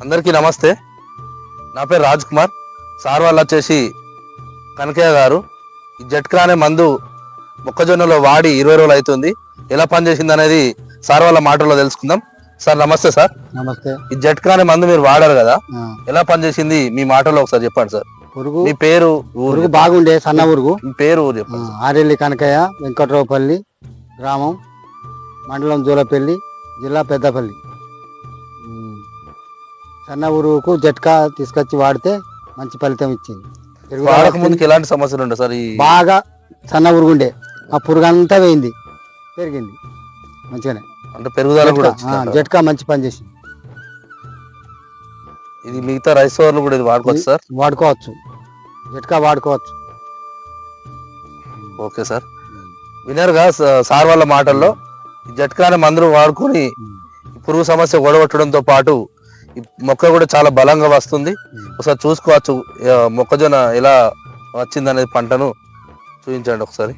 అందరికీ నమస్తే. నా పేరు రాజ్ కుమార్. సార్ వాళ్ళు వచ్చేసి కనకయ్య గారు. ఈ జట్కా అనే మందు మొక్కజొన్నలో వాడి 20 రోజులు అవుతుంది. ఎలా పనిచేసింది అనేది సార్ వాళ్ళ మాటల్లో తెలుసుకుందాం. సార్ నమస్తే. సార్ నమస్తే. ఈ జట్కా అనే మందు మీరు వాడారు కదా, ఎలా పనిచేసింది మీ మాటల్లో ఒకసారి చెప్పండి సార్. ఉరుగు మీ పేరు, ఉరుగు బాగుండే, సన్న ఉరుగు. మీ పేరు చెప్పండి. ఆరెల్లి కనకయ్య, వెంకట్రావుపల్లి గ్రామం, మండలం జూలపల్లి, జిల్లా పెద్దపల్లి. సన్న ఉరుగుకు జట్కా తీసుకొచ్చి వాడితే మంచి ఫలితం ఇచ్చింది. వాడక ముందుకు ఎలాంటి సమస్యలు ఉండే సార్? బాగా సన్న ఉరుగుండే, ఆ పురుగు అంతా వేయింది, పెరిగింది మంచిగానే. అంటే పెరుగుదల కూడా జట్కా మంచి పని చేసింది. ఇది మిగతా రైస్ వాళ్ళు కూడా ఇది వాడుకోవచ్చు సార్? వాడుకోవచ్చు, జట్కా వాడుకోవచ్చు. Okay sir. వినరుగా సార్ వాళ్ళ మాటల్లో జట్కా అనే మందులు వాడుకొని పురుగు సమస్య గొడవట్టడంతో పాటు ఈ మొక్క కూడా చాలా బలంగా వస్తుంది. ఒకసారి చూసుకోవచ్చు మొక్కజొన్న ఎలా వచ్చిందనేది పంటను చూపించండి ఒకసారి.